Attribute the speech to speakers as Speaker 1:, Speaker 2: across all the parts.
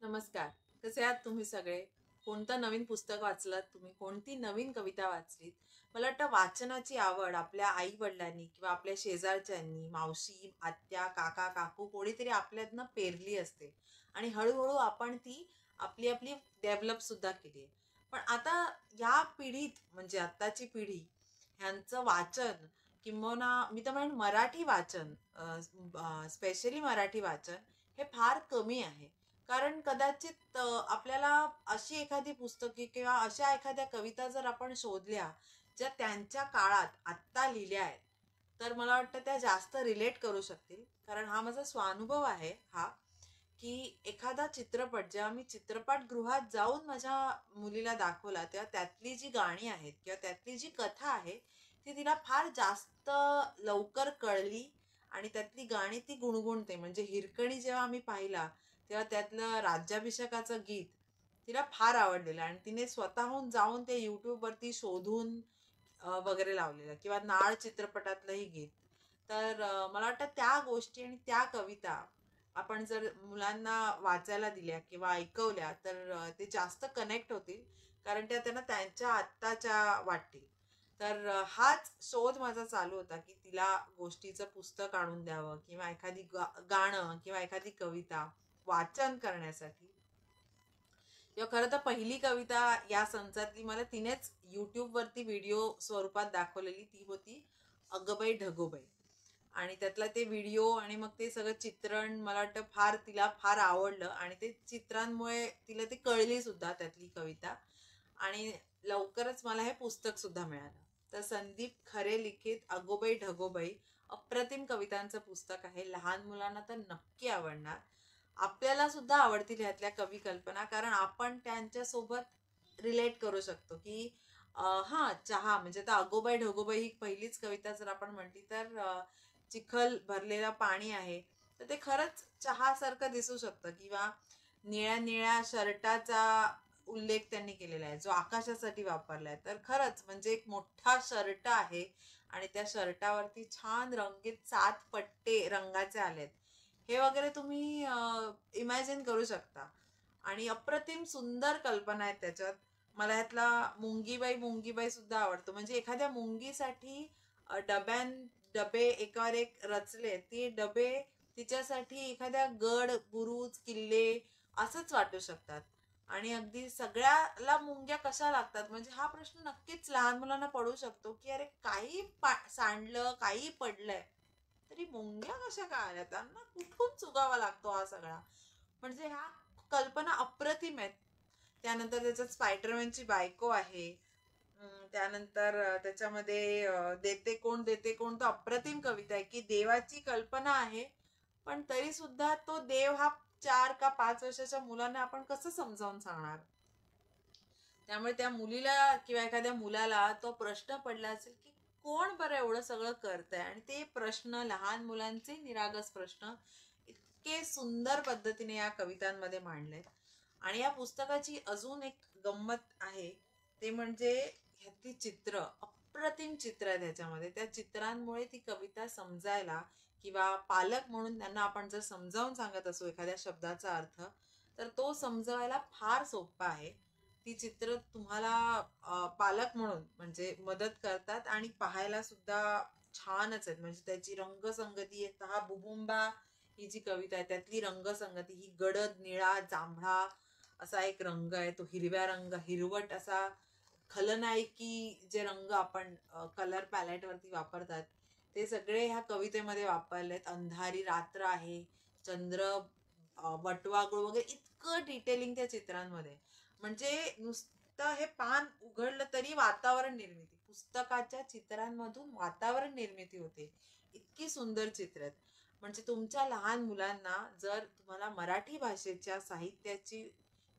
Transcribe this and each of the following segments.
Speaker 1: नमस्कार. कसे आहात तुम्ही सगळे? कोणतं नवीन पुस्तक वाचलात तुम्ही? कोणती नवीन कविता वाचलीत? मला वाटतं वाचनाची आवड आपल्या आई-वडिलांनी किंवा आपल्या शेजारच्यांनी, मावशी, आत्या, काका, काकू कोणीतरी आपल्यातनं पेरली असते आणि हळू आपण ती आपली डेव्हलप सुद्धा केली आहे. पण आता या पिढीत म्हणजे आत्ताची पिढी ह्यांचं वाचन किंबहुना मी तर म्हणेन मराठी वाचन स्पेशली मराठी वाचन हे फार कमी आहे. कारण कदाचित आपल्याला अशी एखादी पुस्तके किंवा अशा एखाद्या कविता जर आपण शोधल्या, ज्या त्यांच्या काळात आत्ता लिहिल्या आहेत, तर मला वाटतं त्या जास्त रिलेट करू शकतील. कारण हा माझा स्वानुभव आहे हा, की एखादा चित्रपट जेव्हा मी चित्रपटगृहात जाऊन माझ्या मुलीला दाखवला, तेव्हा त्यातली जी गाणी आहेत किंवा त्यातली जी कथा आहे, ती तिला फार जास्त लवकर कळली आणि त्यातली गाणी ती गुणगुणते. म्हणजे हिरकणी जेव्हा आम्ही पाहिला, तेव्हा त्यातलं राज्याभिषेकाचं गीत तिला फार आवडलेलं आणि तिने स्वतःहून जाऊन ते YouTubeवरती शोधून वगैरे लावलेलं किंवा नाळ चित्रपटातलंही गीत. तर मला वाटतं त्या गोष्टी आणि त्या कविता आपण जर मुलांना वाचायला दिल्या किंवा ऐकवल्या तर ते जास्त कनेक्ट होतील. कारण त्या त्यांना त्यांच्या आत्ताच्या वाटतील. तर हाच शोध माझा चालू होता, की तिला गोष्टीचं पुस्तक आणून द्यावं किंवा एखादी गाणं किंवा एखादी कविता वाचन करण्यासाठी किंवा खरं तर पहिली कविता या संचातली मला तिनेच यूट्यूबवरती व्हिडिओ स्वरूपात दाखवलेली ती होती अगबाई ढगोबाई. आणि त्यातला ते व्हिडिओ आणि मग ते सगळं चित्रण मला वाटतं फार तिला फार आवडलं आणि ते चित्रांमुळे तिला ते कळली सुद्धा त्यातली कविता. आणि लवकरच मला हे पुस्तक सुद्धा मिळालं. तर संदीप खरे लिखित अगोबाई ढगोबाई अप्रतिम कवितांचं पुस्तक आहे. लहान मुलांना तर नक्की आवडणार. आपल्याला सुद्धा आवडतील ह्यातल्या कवी कल्पना कारण आपण त्यांच्यासोबत रिलेट करू शकतो की हां चहा म्हणजे आता अगोबाई ढगोबाई ही पहिलीच कविता जर आपण म्हटली तर चिखल भरलेलं पाणी आहे तर ते खरंच चहासारखं दिसू शकतं किंवा निळ्या निळ्या शर्टाचा उल्लेख त्यांनी केलेला आहे जो आकाशासाठी वापरला आहे तर खरंच म्हणजे एक मोठा शर्ट आहे आणि त्या शर्टावरती छान रंगीत 7 पट्टे रंगाचे आलेत हे वगैरे तुम्ही इमॅजिन करू शकता आणि अप्रतिम सुंदर कल्पना आहेत त्याच्यात. मला ह्यातला मुंगीबाई सुद्धा आवडतो. म्हणजे एखाद्या मुंगीसाठी डबे एकावर एक रचले. ते डबे तिच्यासाठी एखाद्या गड, बुरुज, किल्ले असंच वाटू शकतात. आणि अगदी सगळ्याला मुंग्या कशा लागतात? म्हणजे हा प्रश्न नक्कीच लहान मुलांना पडू शकतो, की अरे काही सांडलं, काही पडलंय, तरी मुंग्या कशा काय आल्या? त्यांना कुठून चुकावा लागतो हा सगळा? म्हणजे ह्या कल्पना अप्रतिम आहेत. त्यानंतर त्याच्यात स्पायडरमॅनची बायको आहे. त्यानंतर त्याच्यामध्ये देते कोण तर अप्रतिम कविता आहे, की देवाची कल्पना आहे, पण तरी सुद्धा तो देव हा 4 का 5 वर्षाच्या मुलांना आपण कसं समजावून सांगणार? त्यामुळे त्या मुलीला किंवा एखाद्या मुलाला तो प्रश्न पडला असेल, की कोण बरं एवढं सगळं करतंय? आणि ते प्रश्न लहान मुलांचे निरागस प्रश्न इतके सुंदर पद्धतीने या कवितांमध्ये मांडलेत. आणि या पुस्तकाची अजून एक गंमत आहे, ते म्हणजे ह्यातली चित्र, अप्रतिम चित्र आहेत ह्याच्यामध्ये. त्या चित्रांमुळे ती कविता समजायला किंवा पालक म्हणून त्यांना आपण जर समजावून सांगत असू एखाद्या शब्दाचा अर्थ, तर तो समजवायला फार सोप्पा आहे. ती चित्र तुम्हाला पालक म्हणून म्हणजे मदत करतात आणि पाहायला सुद्धा छानच आहेत. म्हणजे त्याची रंगसंगती आहे. हा बुबुंबा ही जी कविता आहे त्यातली रंगसंगती ही गडद निळा जांभळा असा एक रंग आहे. तो हिरवट असा खलनायकी जे रंग आपण कलर पॅलेट वरती वापरतात ते सगळे ह्या कवितेमध्ये वापरलेत. अंधारी रात्र आहे, चंद्र वटवाघूळ वगैरे इतकं डिटेलिंग त्या चित्रांमध्ये. म्हणजे नुसतं हे पान उघडलं तरी वातावरण निर्मिती, पुस्तकाच्या चित्रांमधून वातावरण निर्मिती होते. इतकी सुंदर चित्र आहेत. म्हणजे तुमच्या लहान मुलांना जर तुम्हाला मराठी भाषेच्या साहित्याची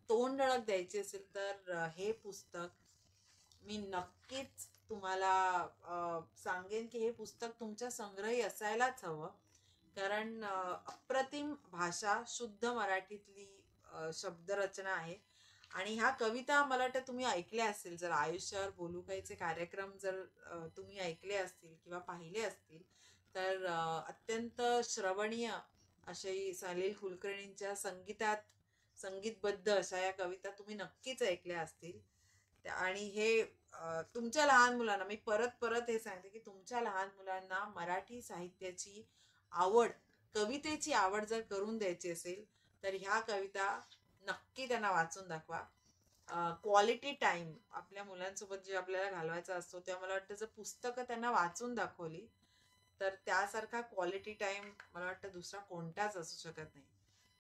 Speaker 1: तोंडओळख द्यायची असेल तर हे पुस्तक मी नक्कीच तुम्हाला सांगेन की हे पुस्तक तुमच्या संग्रही असायलाच हवं. कारण अप्रतिम भाषा, शुद्ध मराठीतली शब्दरचना आहे. आणि ह्या कविता मला वाटतं तुम्ही ऐकल्या असतील. जर आयुष्यावर बोलू काहीचे कार्यक्रम जर तुम्ही ऐकले असतील किंवा पाहिले असतील, तर अत्यंत श्रवणीय असे सलील कुलकर्णींच्या संगीतात संगीतबद्ध अशा या कविता तुम्ही नक्कीच ऐकल्या असतील. आणि हे तुमच्या लहान मुलांना मी परत परत हे सांगते की तुमच्या लहान मुलांना मराठी साहित्याची आवड, कवितेची आवड जर करून द्यायची असेल तर ह्या कविता नक्की त्यांना वाचून दाखवा. क्वालिटी टाइम आपल्या मुलांसोबत जे आपल्याला घालवायचा असतो तेव्हा मला वाटतं जर पुस्तकं त्यांना वाचून दाखवली तर त्यासारखा क्वालिटी टाइम मला वाटतं दुसरा कोणताच असू शकत नाही.